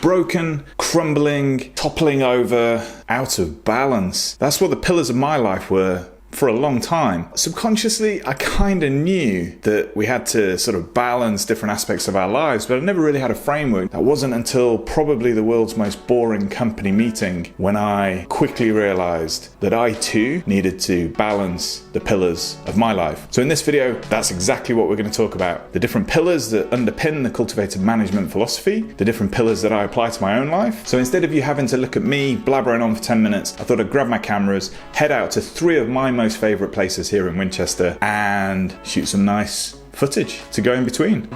Broken, crumbling, toppling over, out of balance. That's what the pillars of my life were for a long time. Subconsciously, I kind of knew that we had to sort of balance different aspects of our lives, but I never really had a framework. That wasn't until probably the world's most boring company meeting when I quickly realized that I too needed to balance the pillars of my life. So in this video, that's exactly what we're going to talk about. The different pillars that underpin the cultivated management philosophy, the different pillars that I apply to my own life. So instead of you having to look at me blabbering on for 10 minutes, I thought I'd grab my cameras, head out to 3 of my most favorite places here in Winchester and shoot some nice footage to go in between.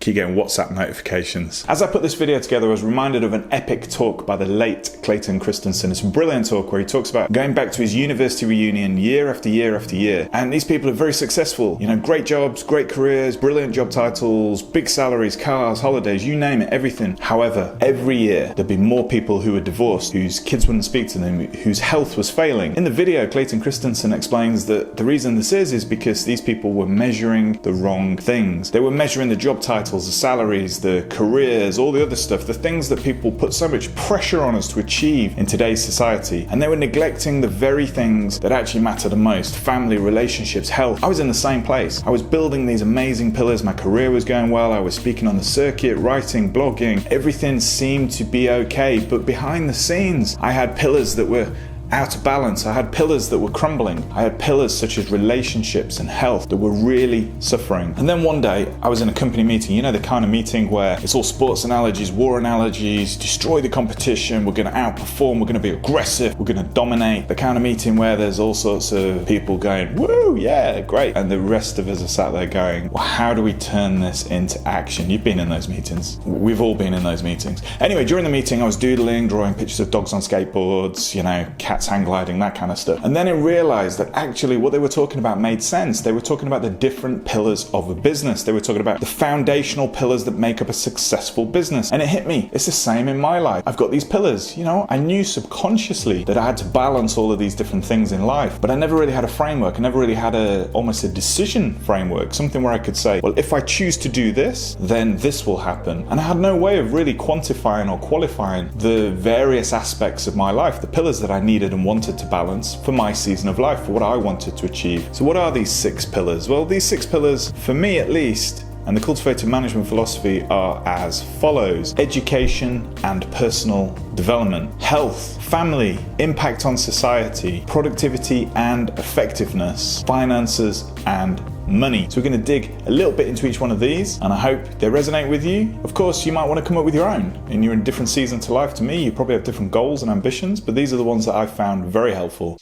Keep getting WhatsApp notifications. As I put this video together, I was reminded of an epic talk by the late Clayton Christensen. It's a brilliant talk where he talks about going back to his university reunion year after year after year. And these people are very successful. You know, great jobs, great careers, brilliant job titles, big salaries, cars, holidays, you name it, everything. However, every year there'd be more people who were divorced, whose kids wouldn't speak to them, whose health was failing. In the video, Clayton Christensen explains that the reason this is because these people were measuring the wrong things. They were measuring the job titles, the salaries, the careers, all the other stuff, the things that people put so much pressure on us to achieve in today's society. And they were neglecting the very things that actually matter the most: family, relationships, health. I was in the same place. I was building these amazing pillars. My career was going well. I was speaking on the circuit, writing, blogging. Everything seemed to be okay. But behind the scenes, I had pillars that were out of balance. I had pillars that were crumbling. I had pillars such as relationships and health that were really suffering. And then one day I was in a company meeting, you know, the kind of meeting where it's all sports analogies, war analogies, destroy the competition, we're going to outperform, we're going to be aggressive, we're going to dominate. The kind of meeting where there's all sorts of people going, woo, yeah, great. And the rest of us are sat there going, well, how do we turn this into action? You've been in those meetings. We've all been in those meetings. Anyway, during the meeting I was doodling, drawing pictures of dogs on skateboards, you know, cats hang gliding, that kind of stuff. And then I realized that actually what they were talking about made sense. They were talking about the different pillars of a business. They were talking about the foundational pillars that make up a successful business. And it hit me. It's the same in my life. I've got these pillars. You know, I knew subconsciously that I had to balance all of these different things in life, but I never really had a framework. I never really had almost a decision framework, something where I could say, well, if I choose to do this, then this will happen. And I had no way of really quantifying or qualifying the various aspects of my life, the pillars that I needed and wanted to balance for my season of life, for what I wanted to achieve. So what are these 6 pillars? Well, these 6 pillars, for me at least, and the cultivated management philosophy, are as follows: education and personal development, health, family, impact on society, productivity and effectiveness, finances and money. So we're going to dig a little bit into each one of these, and I hope they resonate with you. Of course, you might want to come up with your own, and you're in different seasons to life to me. You probably have different goals and ambitions, but these are the ones that I've found very helpful.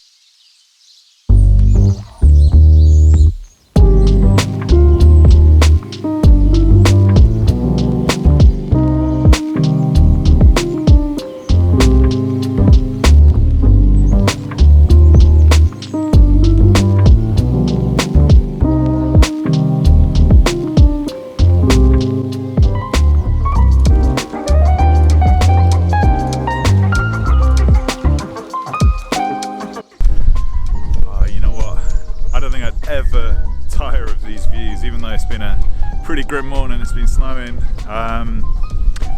Pretty grim morning, it's been snowing,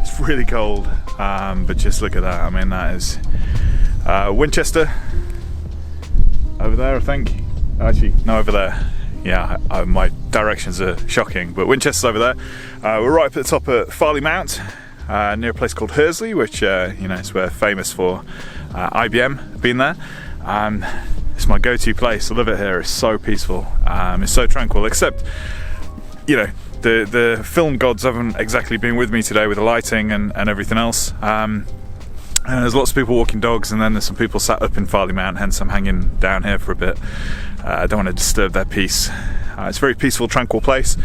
it's really cold, but just look at that. I mean, that is Winchester over there, I think. Actually, no, over there. Yeah, my directions are shocking, but Winchester's over there. We're right up at the top of Farley Mount, near a place called Hursley, which you know, is where famous for IBM being there. It's my go-to place. I love it here. It's so peaceful. It's so tranquil, except, you know, the film gods haven't exactly been with me today with the lighting and everything else. And there's lots of people walking dogs, and then there's some people sat up in Farley Mount, hence I'm hanging down here for a bit. I don't want to disturb their peace. It's a very peaceful, tranquil place.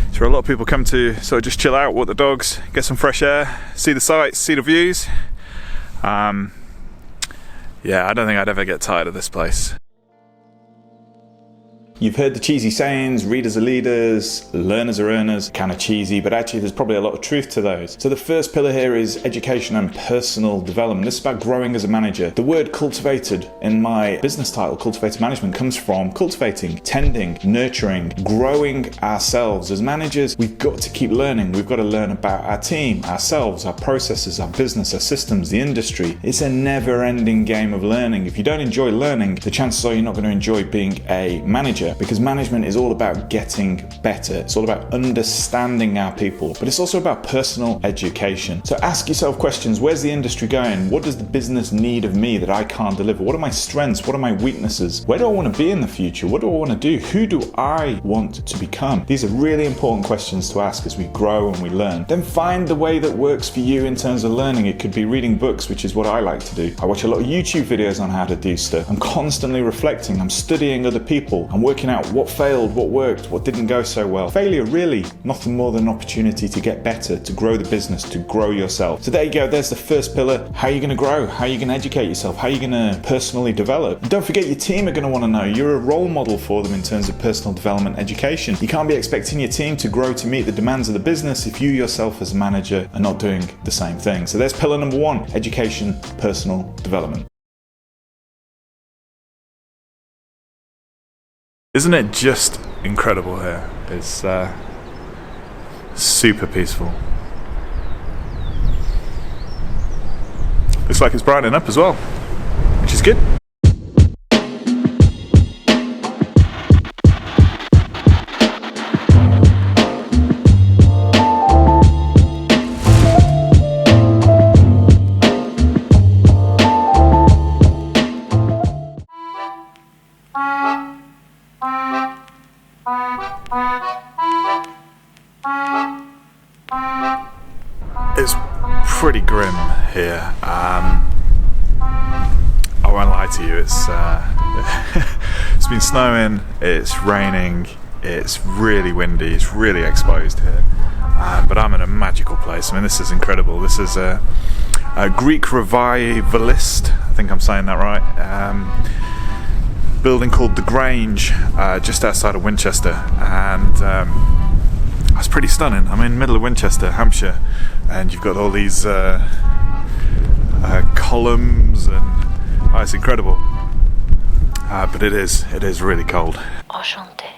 It's where a lot of people come to sort of just chill out, walk the dogs, get some fresh air, see the sights, see the views. Yeah, I don't think I'd ever get tired of this place. You've heard the cheesy sayings, readers are leaders, learners are earners, kind of cheesy, but actually there's probably a lot of truth to those. So the first pillar here is education and personal development. This is about growing as a manager. The word cultivated in my business title, cultivated management, comes from cultivating, tending, nurturing, growing ourselves. As managers, we've got to keep learning. We've got to learn about our team, ourselves, our processes, our business, our systems, the industry. It's a never-ending game of learning. If you don't enjoy learning, the chances are you're not going to enjoy being a manager. Because management is all about getting better. It's all about understanding our people, but it's also about personal education. So ask yourself questions. Where's the industry going? What does the business need of me that I can't deliver? What are my strengths? What are my weaknesses? Where do I want to be in the future? What do I want to do? Who do I want to become? These are really important questions to ask as we grow and we learn. Then find the way that works for you in terms of learning. It could be reading books, which is what I like to do. I watch a lot of YouTube videos on how to do stuff. I'm constantly reflecting. I'm studying other people. I'm working out what failed, what worked, what didn't go so well. Failure really nothing more than an opportunity to get better, to grow the business, to grow yourself. So there you go, there's the first pillar. How are you going to grow? How are you going to educate yourself? How are you going to personally develop? And don't forget, your team are going to want to know. You're a role model for them in terms of personal development education. You can't be expecting your team to grow to meet the demands of the business if you yourself as a manager are not doing the same thing. So there's pillar number one, education, personal development. Isn't it just incredible here? It's super peaceful. Looks like it's brightening up as well, which is good. It's pretty grim here. I won't lie to you, it's been snowing, it's raining, it's really windy, it's really exposed here. But I'm in a magical place. I mean, this is incredible. This is a Greek revivalist, I think I'm saying that right, building called The Grange, just outside of Winchester, and it's pretty stunning. I'm in the middle of Winchester, Hampshire, and you've got all these columns, and it's incredible. But it is really cold. Enchanté.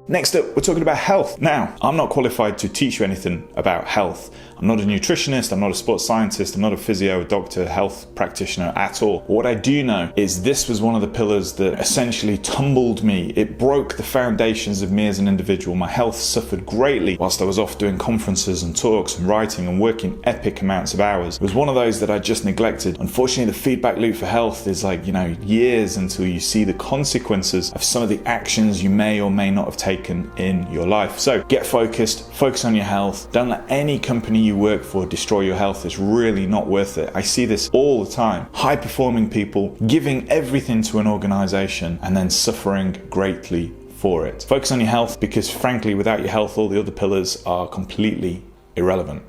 Next up, we're talking about health. Now, I'm not qualified to teach you anything about health. I'm not a nutritionist, I'm not a sports scientist, I'm not a physio, a doctor, health practitioner at all. But what I do know is this was one of the pillars that essentially tumbled me. It broke the foundations of me as an individual. My health suffered greatly whilst I was off doing conferences and talks and writing and working epic amounts of hours. It was one of those that I just neglected. Unfortunately, the feedback loop for health is like, years until you see the consequences of some of the actions you may or may not have taken in your life. So get focused, focus on your health. Don't let any company you work for destroy your health. It's really not worth it. I see this all the time. High performing people giving everything to an organization and then suffering greatly for it. Focus on your health, because frankly, without your health, all the other pillars are completely irrelevant.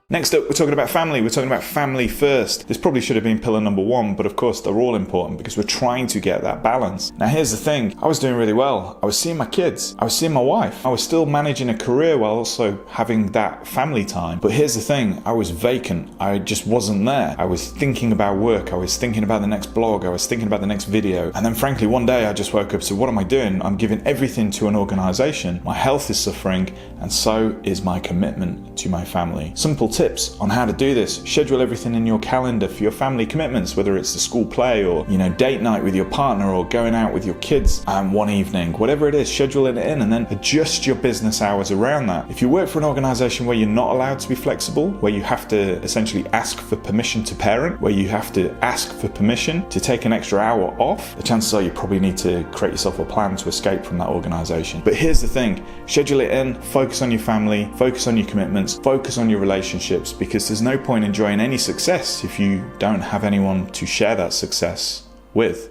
Next up, we're talking about family. We're talking about family first. This probably should have been pillar number one, but of course they're all important because we're trying to get that balance. Now here's the thing, I was doing really well. I was seeing my kids, I was seeing my wife, I was still managing a career while also having that family time. But here's the thing, I was vacant. I just wasn't there. I was thinking about work, I was thinking about the next blog, I was thinking about the next video. And then frankly, one day I just woke up, so what am I doing? I'm giving everything to an organization. My health is suffering, and so is my commitment to my family. Simple tip. tips on how to do this. Schedule everything in your calendar for your family commitments, whether it's the school play or, date night with your partner or going out with your kids one evening, whatever it is, schedule it in and then adjust your business hours around that. If you work for an organization where you're not allowed to be flexible, where you have to essentially ask for permission to parent, where you have to ask for permission to take an extra hour off, the chances are you probably need to create yourself a plan to escape from that organization. But here's the thing, schedule it in, focus on your family, focus on your commitments, focus on your relationships, because there's no point enjoying any success if you don't have anyone to share that success with.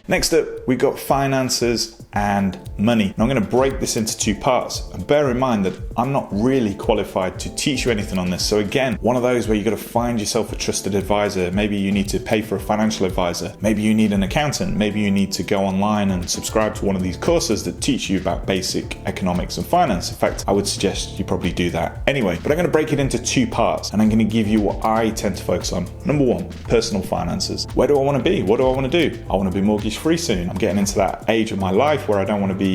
Next up, we got finances and money. Now I'm going to break this into two parts. And bear in mind that I'm not really qualified to teach you anything on this. So again, one of those where you got to find yourself a trusted advisor. Maybe you need to pay for a financial advisor. Maybe you need an accountant. Maybe you need to go online and subscribe to one of these courses that teach you about basic economics and finance. In fact, I would suggest you probably do that anyway. But I'm going to break it into two parts and I'm going to give you what I tend to focus on. Number one, personal finances. Where do I want to be? What do I want to do? I want to be mortgage free soon. I'm getting into that age of my life where I don't want to be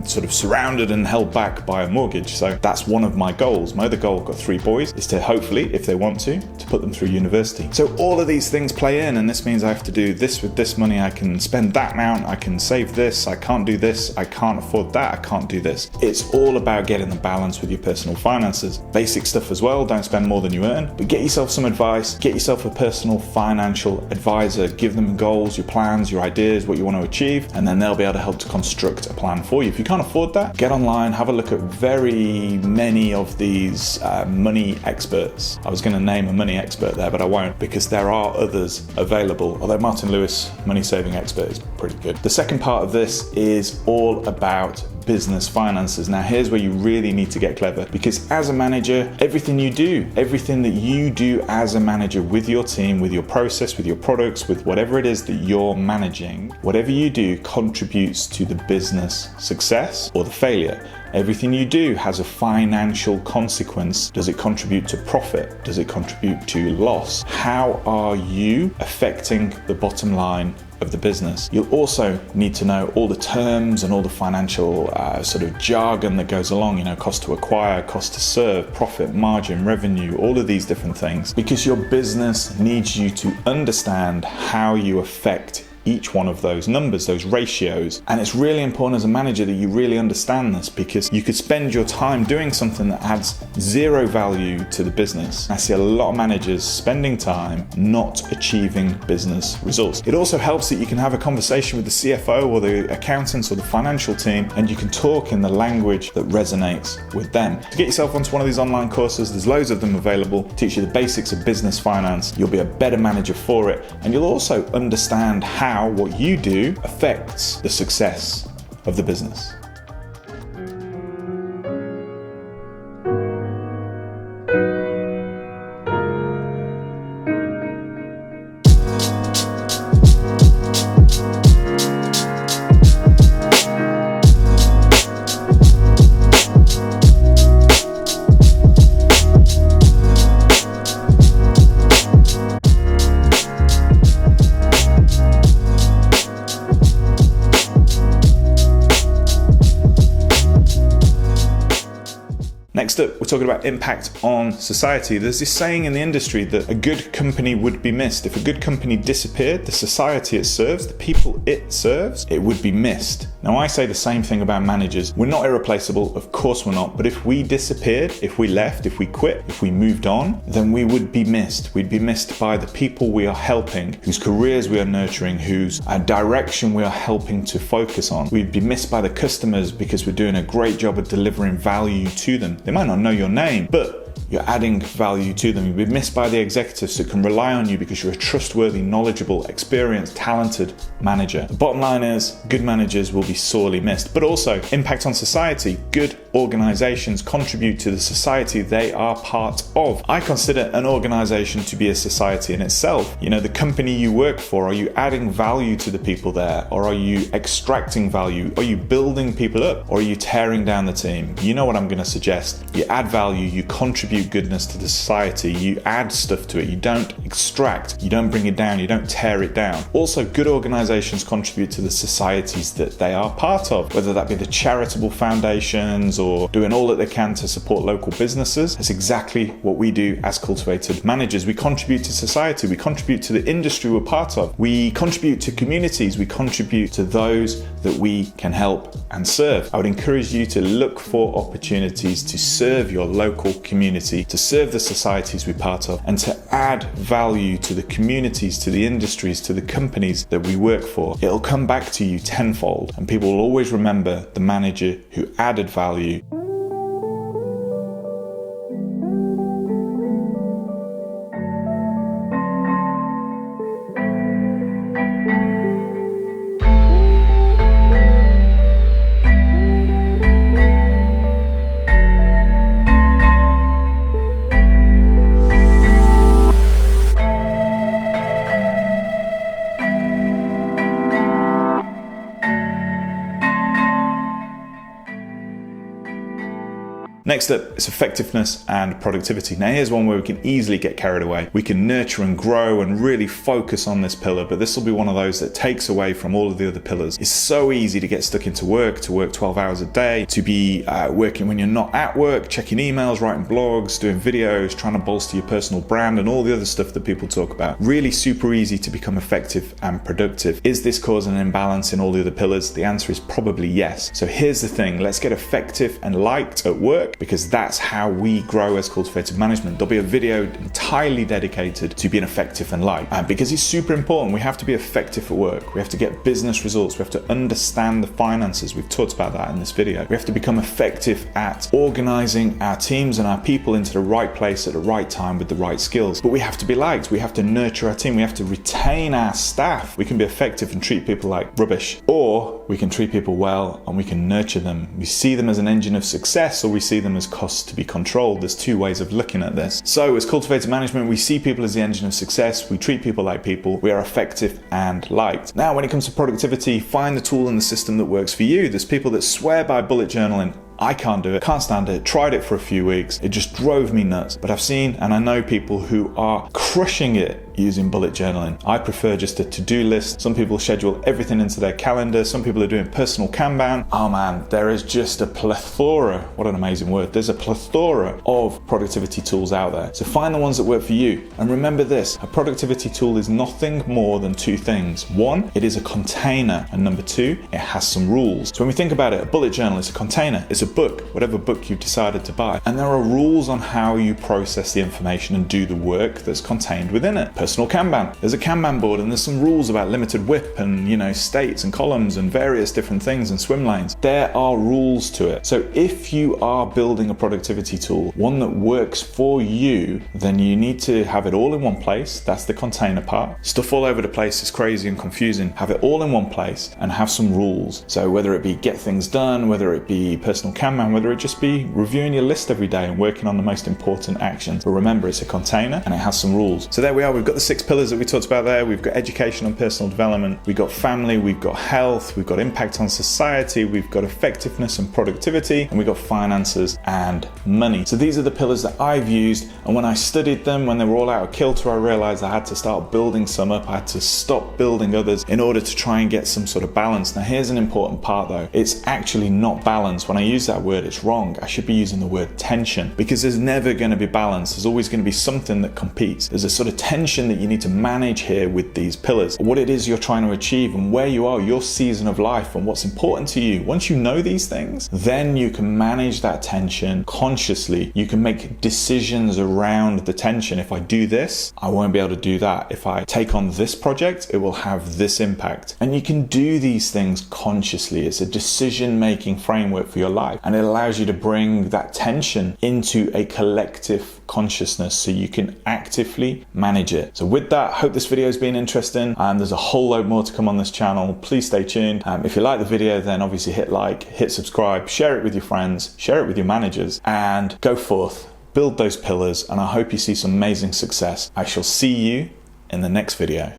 sort of surrounded and held back by a mortgage. So that's one of my goals. My other goal, I've got 3 boys, is to hopefully, if they want to put them through university. So all of these things play in, and this means I have to do this with this money. I can spend that amount. I can save this. I can't do this. I can't afford that. I can't do this. It's all about getting the balance with your personal finances. Basic stuff as well. Don't spend more than you earn, but get yourself some advice. Get yourself a personal financial advisor. Give them goals, your plans, your ideas, what you want to achieve, and then they'll be able to help to construct a plan for you. If you can't afford that, get online, have a look at very many of these money experts. I was going to name a money expert there, but I won't, because there are others available, although Martin Lewis, money saving expert, is pretty good. The second part of this is all about business finances. Now here's where you really need to get clever, because as a manager, everything that you do as a manager with your team, with your process, with your products, with whatever it is that you're managing, whatever you do contributes to the business success or the failure. Everything you do has a financial consequence. Does it contribute to profit? Does it contribute to loss? How are you affecting the bottom line of the business? You'll also need to know all the terms and all the financial sort of jargon that goes along, cost to acquire, cost to serve, profit, margin, revenue, all of these different things, because your business needs you to understand how you affect each one of those numbers, those ratios. And it's really important as a manager that you really understand this, because you could spend your time doing something that adds zero value to the business. I see a lot of managers spending time not achieving business results. It also helps that you can have a conversation with the CFO or the accountants or the financial team, and you can talk in the language that resonates with them. To get yourself onto one of these online courses, there's loads of them available, teach you the basics of business finance. You'll be a better manager for it, and you'll also understand how what you do affects the success of the business. Next up, we're talking about impact on society. There's this saying in the industry that a good company would be missed. If a good company disappeared, the society it serves, the people it serves, it would be missed. Now, I say the same thing about managers. We're not irreplaceable, of course we're not, but if we disappeared, if we left, if we quit, if we moved on, then we would be missed. We'd be missed by the people we are helping, whose careers we are nurturing, whose direction we are helping to focus on. We'd be missed by the customers because we're doing a great job of delivering value to them. They might not know your name, but you're adding value to them. You'll be missed by the executives that can rely on you because you're a trustworthy, knowledgeable, experienced, talented manager. The bottom line is good managers will be sorely missed, but also impact on society. Good organizations contribute to the society they are part of. I consider an organization to be a society in itself. You know, the company you work for, are you adding value to the people there, or are you extracting value? Are you building people up, or are you tearing down the team? You know what I'm going to suggest. You add value, you contribute goodness to the society, you add stuff to it. You don't extract, you don't bring it down, you don't tear it down. Also, good organizations contribute to the societies that they are part of, whether that be the charitable foundations or doing all that they can to support local businesses. That's exactly what we do as cultivated managers. We contribute to society, we contribute to the industry we're part of, we contribute to communities, we contribute to those that we can help and serve. I would encourage you to look for opportunities to serve your local community, to serve the societies we're part of, and to add value to the communities, to the industries, to the companies that we work for. It'll come back to you tenfold, and people will always remember the manager who added value. Next up is effectiveness and productivity. Now here's one where we can easily get carried away. We can nurture and grow and really focus on this pillar, but this will be one of those that takes away from all of the other pillars. It's so easy to get stuck into work, to work 12 hours a day, to be working when you're not at work, checking emails, writing blogs, doing videos, trying to bolster your personal brand and all the other stuff that people talk about. Really super easy to become effective and productive. Is this causing an imbalance in all the other pillars? The answer is probably yes. So here's the thing, let's get effective and liked at work, because that's how we grow as cultivated management. There'll be a video entirely dedicated to being effective and liked, because it's super important. We have to be effective at work. We have to get business results. We have to understand the finances. We've talked about that in this video. We have to become effective at organizing our teams and our people into the right place at the right time with the right skills. But we have to be liked. We have to nurture our team. We have to retain our staff. We can be effective and treat people like rubbish, or we can treat people well and we can nurture them. We see them as an engine of success, or we see them as costs to be controlled. There's two ways of looking at this. So as cultivated management, we see people as the engine of success. We treat people like people. We are effective and liked. Now, when it comes to productivity, find the tool and the system that works for you. There's people that swear by bullet journaling. I can't do it, can't stand it, tried it for a few weeks. It just drove me nuts. But I've seen and I know people who are crushing it using bullet journaling. I prefer just a to-do list. Some people schedule everything into their calendar. Some people are doing personal Kanban. Oh man, there is just a plethora, what an amazing word. There's a plethora of productivity tools out there. So find the ones that work for you. And remember this, a productivity tool is nothing more than two things. One, it is a container. And number two, it has some rules. So when we think about it, a bullet journal is a container. It's a book, whatever book you've decided to buy. And there are rules on how you process the information and do the work that's contained within it. Personal Kanban. There's a Kanban board and there's some rules about limited WIP and, states and columns and various different things and swim lanes. There are rules to it. So if you are building a productivity tool, one that works for you, then you need to have it all in one place. That's the container part. Stuff all over the place is crazy and confusing. Have it all in one place and have some rules. So whether it be get things done, whether it be personal Kanban, whether it just be reviewing your list every day and working on the most important actions. But remember, it's a container and it has some rules. So there we are. We've got the 6 pillars that we talked about there. We've got education and personal development. We've got family. We've got health. We've got impact on society. We've got effectiveness and productivity. And we've got finances and money. So these are the pillars that I've used. And when I studied them, when they were all out of kilter, I realized I had to start building some up. I had to stop building others in order to try and get some sort of balance. Now, here's an important part though. It's actually not balance. When I use that word, it's wrong. I should be using the word tension, because there's never going to be balance. There's always going to be something that competes. There's a sort of tension that you need to manage here with these pillars. What it is you're trying to achieve and where you are, your season of life and what's important to you. Once you know these things, then you can manage that tension consciously. You can make decisions around the tension. If I do this, I won't be able to do that. If I take on this project, it will have this impact. And you can do these things consciously. It's a decision-making framework for your life. out, and it allows you to bring that tension into a collective consciousness so you can actively manage it. So with that, I hope this video has been interesting, and there's a whole load more to come on this channel. Please stay tuned. If you like the video, then obviously hit like, hit subscribe, share it with your friends, share it with your managers, and go forth, build those pillars, and I hope you see some amazing success. I shall see you in the next video.